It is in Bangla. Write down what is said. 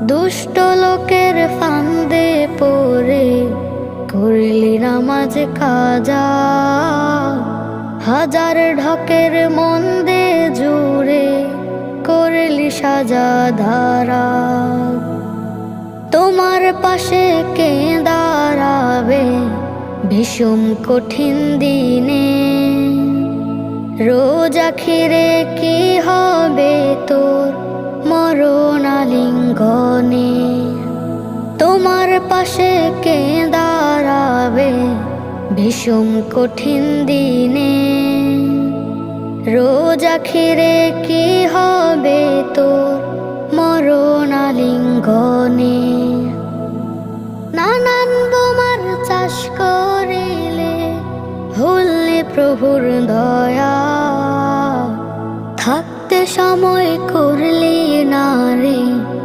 দুষ্ট লোকের ফান্দে পড়ে করলি নামাজ কাজা, হাজার ঢকের মন্দে জুড়ে করলি সাজা ধারা। তোমার পাশে কে দাঁড়াবে ভীষণ কঠিন দিনে, রোজ আখিরে কি হবে তোর মরণ আলিঙ্গনে। তোমার পাশে কে দাঁড়াবে ভীষণ কঠিন দিনে, রোজ আখিরে কি হবে তোর মরণ আলিঙ্গনে। নানান বোমার চাষ করিলে ভুললে প্রভুর দয়া,